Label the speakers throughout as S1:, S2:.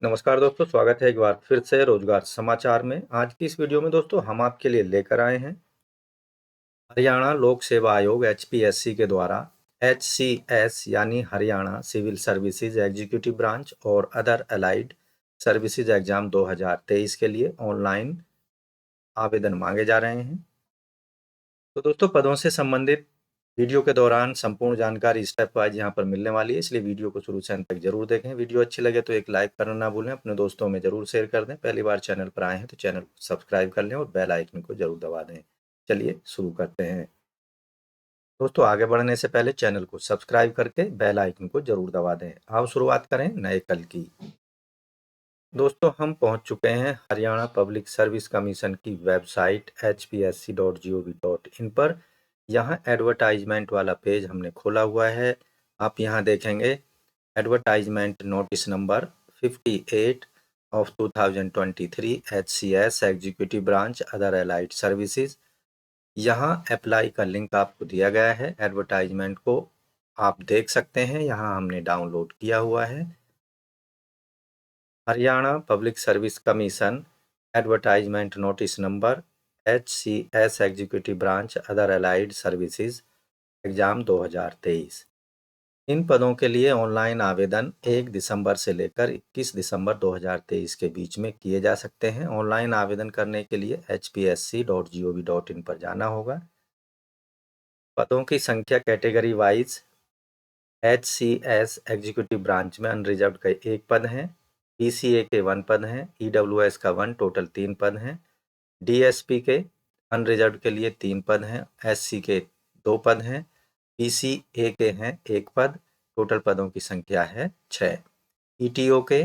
S1: नमस्कार दोस्तों, स्वागत है एक बार फिर से रोजगार समाचार में। आज की इस वीडियो में दोस्तों हम आपके लिए लेकर आए हैं हरियाणा लोक सेवा आयोग HPSC के द्वारा HCS यानी Haryana civil services executive branch और अदर अलाइड सर्विसेज एग्जाम 2023 के लिए ऑनलाइन आवेदन मांगे जा रहे हैं। तो दोस्तों पदों से संबंधित वीडियो के दौरान संपूर्ण जानकारी स्टेप वाइज यहाँ पर मिलने वाली है, इसलिए वीडियो को शुरू से अंत तक जरूर देखें। वीडियो अच्छी लगे तो एक लाइक करना ना भूलें, अपने दोस्तों में जरूर शेयर कर दें। पहली बार चैनल पर आए हैं तो चैनल को सब्सक्राइब कर लें और बेल आइकन को जरूर दबा दें। चलिए शुरू करते हैं। दोस्तों आगे बढ़ने से पहले चैनल को सब्सक्राइब करके बेल आइकन को जरूर दबा दें। आओ शुरुआत करें नए कल की। दोस्तों हम पहुंच चुके हैं हरियाणा पब्लिक सर्विस कमीशन की वेबसाइट hpsc.gov.in पर। यहाँ एडवर्टाइजमेंट वाला पेज हमने खोला हुआ है। आप यहाँ देखेंगे advertisement notice number 58 of 2023 HCS executive branch other allied services. यहाँ अप्लाई का लिंक आपको दिया गया है। एडवर्टाइजमेंट को आप देख सकते हैं, यहाँ हमने डाउनलोड किया हुआ है। Haryana public service commission advertisement notice number HCS executive branch other allied services exam 2023। इन पदों के लिए ऑनलाइन आवेदन 1 दिसंबर से लेकर 21 दिसंबर 2023 के बीच में किए जा सकते हैं। ऑनलाइन आवेदन करने के लिए hpsc.gov.in पर जाना होगा। पदों की संख्या category wise HCS executive branch में अनरिजर्व्ड का 1 पद है, PCA के 1 पद हैं, EWS का 1, टोटल 3 पद हैं। DSP के अनरिजर्व्ड के लिए 3 पद हैं, SC के 2 पद हैं, PCA के हैं 1 पद, टोटल पदों की संख्या है 6। ETO के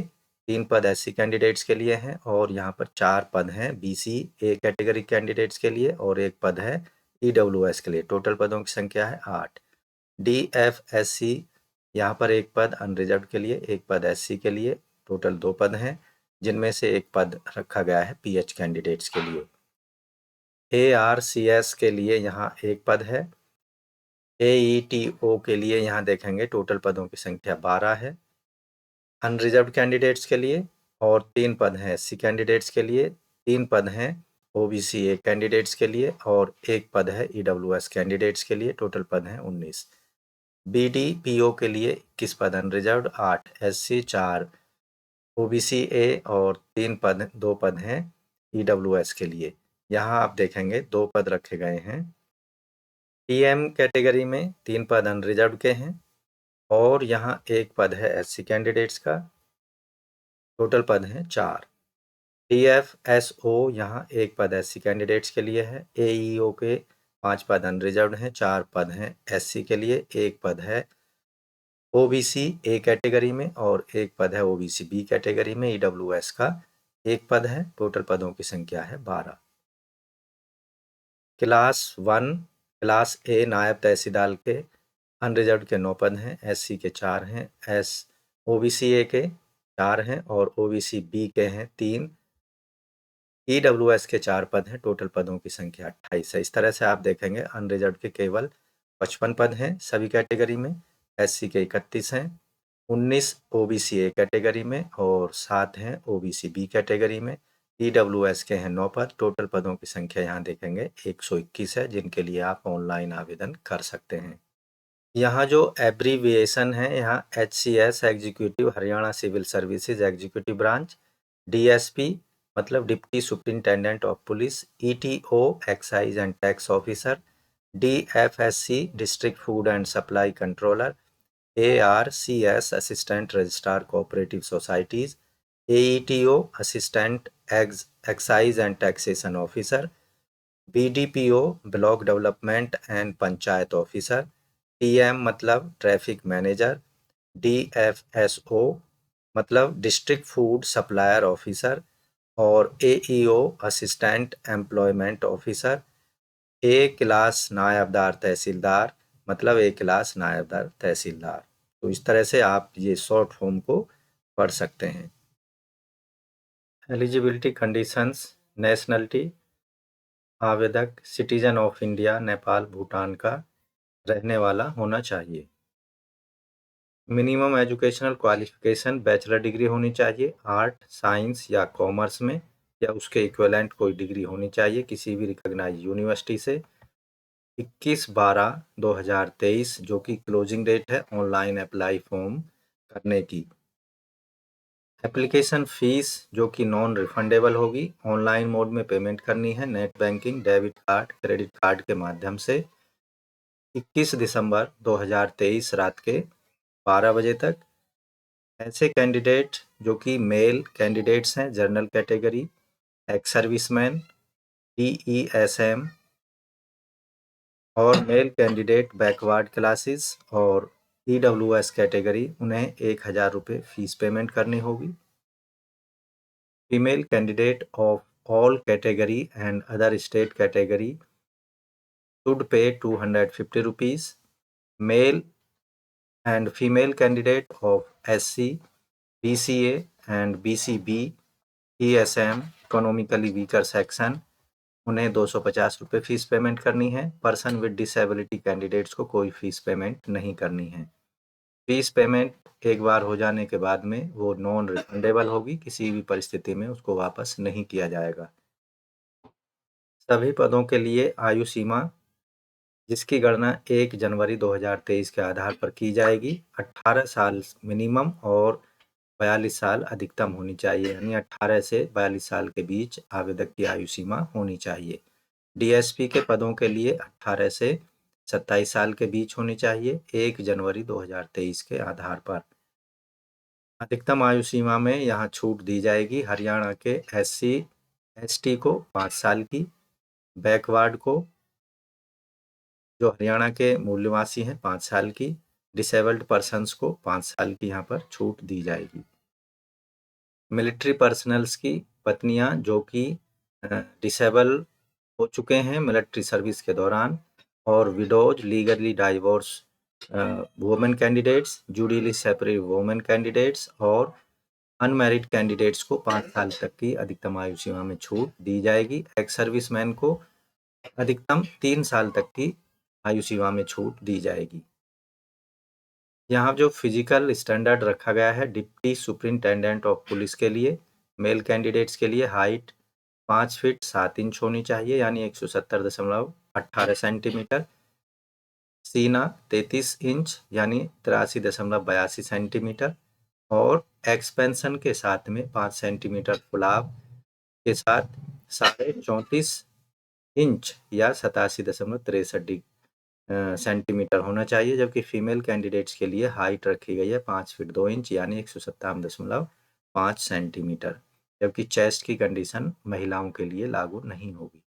S1: 3 पद SC कैंडिडेट्स के लिए हैं और यहाँ पर 4 पद हैं BCA कैटेगरी कैंडिडेट्स के लिए और 1 पद है EWS के लिए, टोटल पदों की संख्या है 8। DFSC यहाँ पर 1 पद अनरिजर्व्ड के लिए, 1 पद SC के लिए, टोटल 2 पद हैं, जिनमें से 1 पद रखा गया है PH कैंडिडेट्स के लिए। ARCS के लिए यहाँ 1 पद है। AETO के लिए यहाँ देखेंगे टोटल पदों की संख्या 12 है अनरिजर्व्ड कैंडिडेट्स के लिए, और 3 पद हैं SC कैंडिडेट्स के लिए, 3 पद हैं OBC A कैंडिडेट्स के लिए और 1 पद है EWS कैंडिडेट्स के लिए, टोटल पद हैं 19। BDPO के लिए 21 पद अनरिजर्व्ड, 8 SC, 4 OBC A और 2 पद हैं EWS के लिए। यहाँ आप देखेंगे 2 पद रखे गए हैं। TM कैटेगरी में 3 पद अनरिजर्व्ड के हैं और यहाँ 1 पद है SC कैंडिडेट्स का, टोटल पद हैं 4। TFSO यहाँ 1 पद SC कैंडिडेट्स के लिए है। AEO के 5 पद अनरिजर्व्ड हैं, 4 पद हैं SC के लिए, 1 पद है OBC A कैटेगरी में और 1 पद है OBC B कैटेगरी में। EWS का 1 पद है, टोटल पदों की संख्या है 12। क्लास 1 क्लास A नायब तहसीलदार के अनरिजर्व्ड के 9 पद हैं, SC के 4 हैं, OBC A के 4 हैं और OBC B के हैं 3। EWS के 4 पद हैं, टोटल पदों की संख्या 28 है। इस तरह से आप देखेंगे अनरिजर्व्ड के केवल 55 पद हैं सभी कैटेगरी में, SC के 31 हैं, 19 OBC A कैटेगरी में और 7 हैं OBC B कैटेगरी में। EWS के हैं 9 पद, टोटल पदों की संख्या यहाँ देखेंगे 121 है, जिनके लिए आप ऑनलाइन आवेदन कर सकते हैं। यहाँ जो एब्रीविएशन है, यहाँ HCS executive Haryana civil services executive branch, DSP मतलब deputy superintendent of police, ETO excise and tax officer, DFSC district food and supply controller, ARCS assistant registrar cooperative societies, AETO assistant excise and taxation officer, BDPO block development and panchayat officer, TM मतलब traffic manager, DFSO मतलब district food supplier officer और AEO assistant employment officer, A class नायबदार तहसीलदार मतलब A class नायबदार तहसीलदार। तो इस तरह से आप ये शॉर्ट फॉर्म को पढ़ सकते हैं। एलिजिबिलिटी कंडीशंस, नेशनलिटी, आवेदक citizen of India, Nepal, Bhutan का रहने वाला होना चाहिए। Minimum educational qualification bachelor degree होनी चाहिए आर्ट, साइंस या कॉमर्स में, या उसके इक्विवेलेंट कोई डिग्री होनी चाहिए किसी भी रिकॉग्नाइज्ड यूनिवर्सिटी से। 21/12/2023 जो कि क्लोजिंग डेट है ऑनलाइन अप्लाई फॉर्म करने की। एप्लीकेशन फीस जो कि नॉन रिफंडेबल होगी, ऑनलाइन मोड में पेमेंट करनी है, net banking, debit card, credit card के माध्यम से। 21 दिसंबर 2023 रात के 12 बजे तक। ऐसे कैंडिडेट जो कि मेल कैंडिडेट्स हैं, general category, ex serviceman, DESM और मेल कैंडिडेट बैकवर्ड क्लासेस और EWS कैटेगरी, उन्हें 1000 रुपये फीस पेमेंट करनी होगी। Female candidate of all category and other state category should pay 250 rupees. Male and female candidate of SC, BCA and BCB, ESM economically weaker section, उन्हें 250 रुपये fees payment करनी है। Person with disability candidates को कोई fees payment नहीं करनी है। Fees payment एक बार हो जाने के बाद में वो नॉन रिफंडेबल होगी, किसी भी परिस्थिति में उसको वापस नहीं किया जाएगा। सभी पदों के लिए आयु सीमा जिसकी गणना 1 जनवरी 2023 के आधार पर की जाएगी 18 साल मिनिमम और 42 साल अधिकतम होनी चाहिए, यानी 18 से 42 साल के बीच आवेदक की आयु सीमा होनी चाहिए। DSP के पदों के लिए 18 से 27 साल के बीच होनी चाहिए 1 जनवरी 2023 के आधार पर। अधिकतम आयु सीमा में यहाँ छूट दी जाएगी हरियाणा के SC ST को 5 साल की, बैकवर्ड को जो हरियाणा के मूल निवासी हैं 5 साल की, डिसेबल्ड पर्सन्स को 5 साल की यहाँ पर छूट दी जाएगी। मिलिट्री पर्सनल्स की पत्नियां जो कि डिसेबल हो चुके हैं मिलिट्री सर्विस के दौरान, और widows, legally divorce women candidates, judicially separate women candidates और अनमैरिड कैंडिडेट्स को 5 साल तक की अधिकतम आयु सीमा में छूट दी जाएगी। एक्स सर्विसमैन को अधिकतम 3 साल तक की आयु सीमा में छूट दी जाएगी। यहाँ जो फिजिकल स्टैंडर्ड रखा गया है डिप्टी सुपरिंटेंडेंट ऑफ पुलिस के लिए, मेल कैंडिडेट्स के लिए हाइट 5 फीट 7 इंच होनी चाहिए, यानी 170.18 सेंटीमीटर, सीना 33 इंच यानी 83.82 सेंटीमीटर, और एक्सपेंशन के साथ में 5 सेंटीमीटर फुलाव के साथ 34.5 इंच या 87.63 सेंटीमीटर होना चाहिए, जबकि फीमेल कैंडिडेट्स के लिए हाइट रखी गई है 5 फीट 2 इंच यानी 157.5 सेंटीमीटर, जबकि चेस्ट की कंडीशन महिलाओं के लिए लागू नहीं होगी।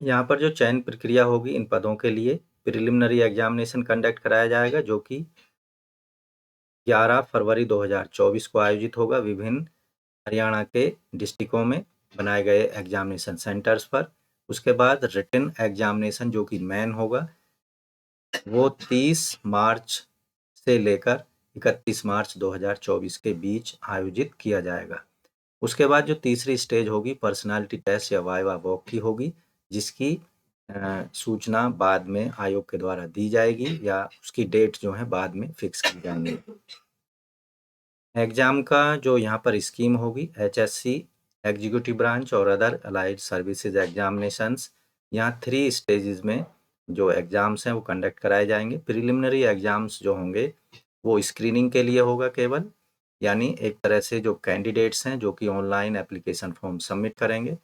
S1: यहाँ पर जो चयन प्रक्रिया होगी इन पदों के लिए प्रिलिमिनरी एग्जामिनेशन कंडक्ट कराया जाएगा जो कि 11 फरवरी 2024 को आयोजित होगा विभिन्न हरियाणा के डिस्ट्रिक्टों में बनाए गए एग्जामिनेशन सेंटर्स पर। उसके बाद रिटन एग्जामिनेशन जो कि मेन होगा वो 30 मार्च से लेकर 31 मार्च 2024 के बीच आयोजित किया जाएगा। उसके बाद जो तीसरी स्टेज होगी पर्सनालिटी टेस्ट या वाइवा वॉक की होगी, जिसकी सूचना बाद में आयोग के द्वारा दी जाएगी या उसकी डेट जो है बाद में फिक्स की जाएंगी। एग्जाम का जो यहाँ पर स्कीम होगी HSC एग्जीक्यूटिव ब्रांच और अदर अलाइड सर्विसेज एग्जामिनेशंस, यहाँ 3 स्टेजेस में जो एग्जाम्स हैं वो कंडक्ट कराए जाएंगे। प्रिलिमिनरी एग्जाम्स जो होंगे वो स्क्रीनिंग के लिए होगा केवल, यानी एक तरह से जो कैंडिडेट्स हैं जो कि ऑनलाइन एप्लीकेशन फॉर्म सबमिट करेंगे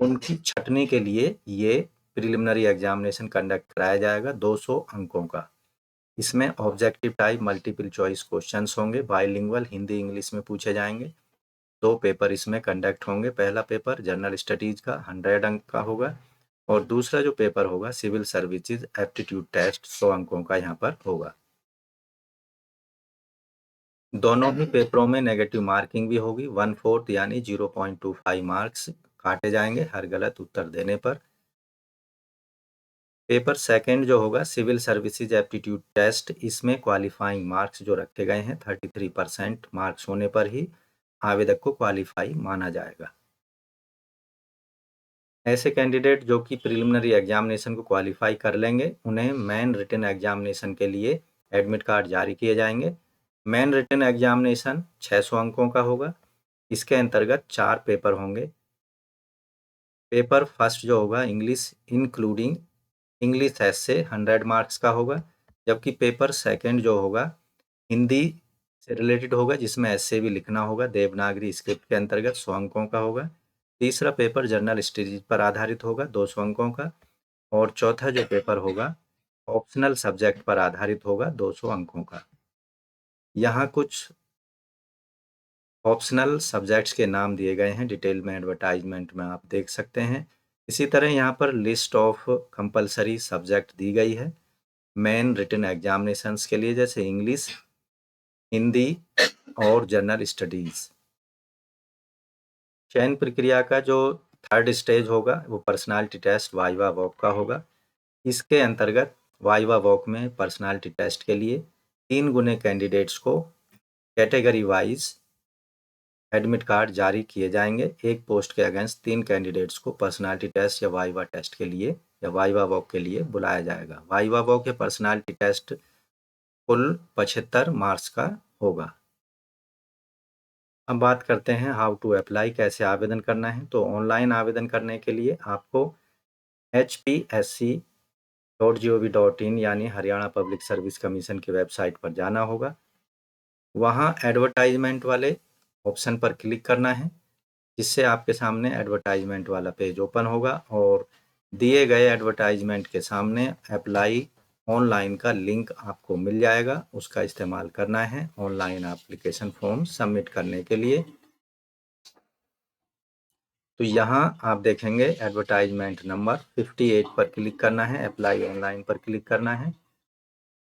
S1: उनकी छटनी के लिए ये प्रिलिमिनरी एग्जामिनेशन कंडक्ट कराया जाएगा 200 अंकों का। इसमें objective type multiple choice questions होंगे, बाइलिंगुअल हिंदी इंग्लिश में पूछे जाएंगे। 2 पेपर इसमें कंडक्ट होंगे। पहला पेपर जनरल स्टडीज का 100 अंक का होगा और दूसरा जो पेपर होगा सिविल सर्विसेज एप्टीट्यूड टेस्ट 100 अंकों का यहाँ पर होगा। दोनों ही पेपरों में नेगेटिव मार्किंग भी होगी 1/4 यानी 0.25 मार्क्स काटे जाएंगे हर गलत उत्तर देने पर। पेपर सेकंड जो होगा सिविल सर्विसेज एप्टीट्यूड टेस्ट, इसमें क्वालिफाइंग मार्क्स जो रखे गए हैं 33% मार्क्स होने पर ही आवेदक को क्वालिफाई माना जाएगा। ऐसे कैंडिडेट जो कि प्रिलिमिनरी एग्जामिनेशन को क्वालिफाई कर लेंगे उन्हें मेन रिटन एग्जामिनेशन के लिए एडमिट कार्ड जारी किए जाएंगे। मेन रिटन एग्जामिनेशन 600 अंकों का होगा। इसके अंतर्गत 4 पेपर होंगे। पेपर फर्स्ट जो होगा इंग्लिश इंक्लूडिंग इंग्लिश एसे 100 मार्क्स का होगा, जबकि पेपर सेकंड जो होगा हिंदी से रिलेटेड होगा, जिसमें एसे भी लिखना होगा देवनागरी स्क्रिप्ट के अंतर्गत 100 अंकों का होगा। तीसरा पेपर जनरल स्टडीज पर आधारित होगा 200 अंकों का, और चौथा जो पेपर होगा ऑप्शनल सब्जेक्ट पर आधारित होगा 200 अंकों का। यहाँ कुछ ऑप्शनल सब्जेक्ट्स के नाम दिए गए हैं, डिटेल में एडवर्टाइजमेंट में आप देख सकते हैं। इसी तरह यहाँ पर लिस्ट ऑफ कंपलसरी सब्जेक्ट दी गई है मेन रिटन एग्जामिनेशंस के लिए, जैसे इंग्लिश, हिंदी और जनरल स्टडीज। चयन प्रक्रिया का जो थर्ड स्टेज होगा वो पर्सनालिटी टेस्ट वाइवा वॉक का होगा। इसके अंतर्गत वाइवा वॉक में पर्सनालिटी टेस्ट के लिए 3 गुने कैंडिडेट्स को कैटेगरी वाइज एडमिट कार्ड जारी किए जाएंगे। एक पोस्ट के अगेंस्ट 3 कैंडिडेट्स को पर्सनालिटी टेस्ट या वाइवा टेस्ट के लिए या वाइवा वॉक के लिए बुलाया जाएगा। वाइवा वॉक या पर्सनालिटी टेस्ट कुल 75 मार्क्स का होगा। अब बात करते हैं हाउ टू अप्लाई, कैसे आवेदन करना है। तो ऑनलाइन आवेदन करने के लिए आपको hpsc.gov.in यानी हरियाणा पब्लिक सर्विस कमीशन की वेबसाइट पर जाना होगा। वहाँ एडवर्टाइजमेंट वाले ऑप्शन पर क्लिक करना है, जिससे आपके सामने एडवर्टाइजमेंट वाला पेज ओपन होगा और दिए गए एडवर्टाइजमेंट के सामने अप्लाई ऑनलाइन का लिंक आपको मिल जाएगा। उसका इस्तेमाल करना है ऑनलाइन एप्लीकेशन फॉर्म सबमिट करने के लिए। तो यहाँ आप देखेंगे एडवर्टाइजमेंट नंबर 58 पर क्लिक करना है, अप्लाई ऑनलाइन पर क्लिक करना है।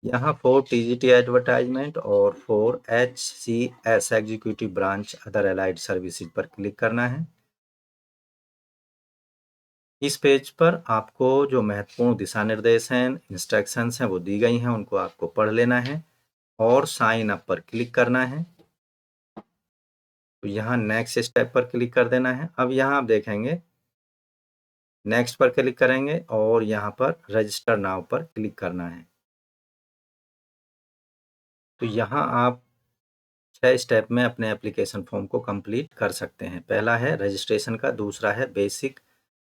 S1: यहाँ 4 TGT एडवर्टाइजमेंट और 4 HCS executive branch other allied services पर क्लिक करना है। इस पेज पर आपको जो महत्वपूर्ण दिशा निर्देश हैं, इंस्ट्रक्शंस हैं, वो दी गई हैं, उनको आपको पढ़ लेना है और साइन अप पर क्लिक करना है। तो यहाँ नेक्स्ट स्टेप पर क्लिक कर देना है। अब यहाँ आप देखेंगे नेक्स्ट पर क्लिक करेंगे और यहाँ पर रजिस्टर नाउ पर क्लिक करना है। तो यहाँ आप 6 स्टेप में अपने एप्लीकेशन फॉर्म को कंप्लीट कर सकते हैं। पहला है रजिस्ट्रेशन का, दूसरा है बेसिक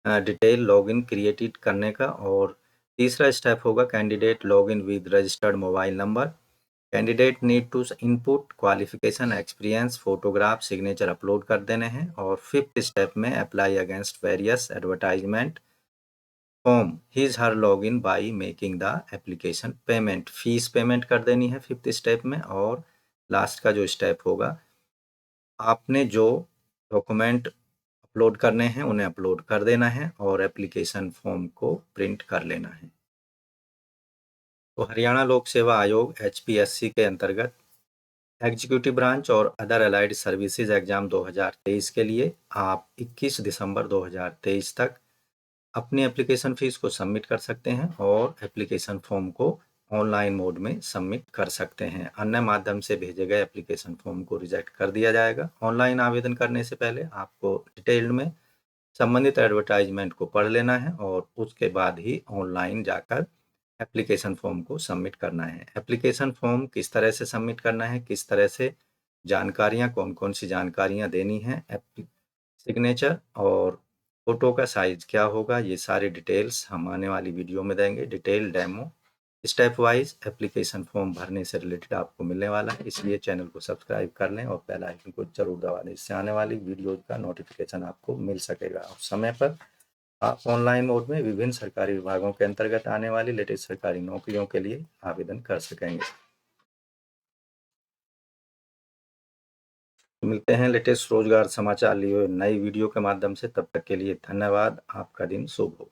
S1: डिटेल लॉगिन क्रिएटेड करने का, और तीसरा स्टेप होगा candidate login with registered mobile number. Candidate need to input qualification, experience, photograph, signature upload कर देने हैं। और फिफ्थ स्टेप में apply against various advertisement form his her log in by making the application payment, fees payment कर देनी है fifth step में। और लास्ट का जो स्टेप होगा, आपने जो डॉक्यूमेंट अपलोड करने हैं उन्हें अपलोड कर देना है और एप्लीकेशन फॉर्म को प्रिंट कर लेना है। तो हरियाणा लोक सेवा आयोग HPSC के अंतर्गत एग्जीक्यूटिव ब्रांच और अदर अलाइड सर्विसेज एग्जाम 2023 के लिए आप 21 दिसंबर 2023 तक अपनी एप्लीकेशन फीस को सबमिट कर सकते हैं और एप्लीकेशन फॉर्म को ऑनलाइन मोड में सबमिट कर सकते हैं। अन्य माध्यम से भेजे गए एप्लीकेशन फॉर्म को रिजेक्ट कर दिया जाएगा। ऑनलाइन आवेदन करने से पहले आपको डिटेल्ड में संबंधित एडवर्टाइजमेंट को पढ़ लेना है और उसके बाद ही ऑनलाइन जाकर एप्लीकेशन फॉर्म को सबमिट करना है। एप्लीकेशन फॉर्म किस तरह से सबमिट करना है, किस तरह से जानकारियां, कौन कौन सी जानकारियां देनी है, सिग्नेचर और फोटो का साइज क्या होगा, ये सारी डिटेल्स हम आने वाली वीडियो में देंगे। Detail demo step wise application form भरने से रिलेटेड आपको मिलने वाला है, इसलिए चैनल को सब्सक्राइब कर लें और बेल आइकन को जरूर दबा दें। इससे आने वाली वीडियो का नोटिफिकेशन आपको मिल सकेगा और समय पर आप ऑनलाइन मोड में विभिन्न सरकारी विभागों के अंतर्गत आने वाली लेटेस्ट सरकारी नौकरियों के लिए आवेदन कर सकेंगे। मिलते हैं लेटेस्ट रोजगार समाचार लिए नई वीडियो के माध्यम से। तब तक के लिए धन्यवाद। आपका दिन शुभ हो।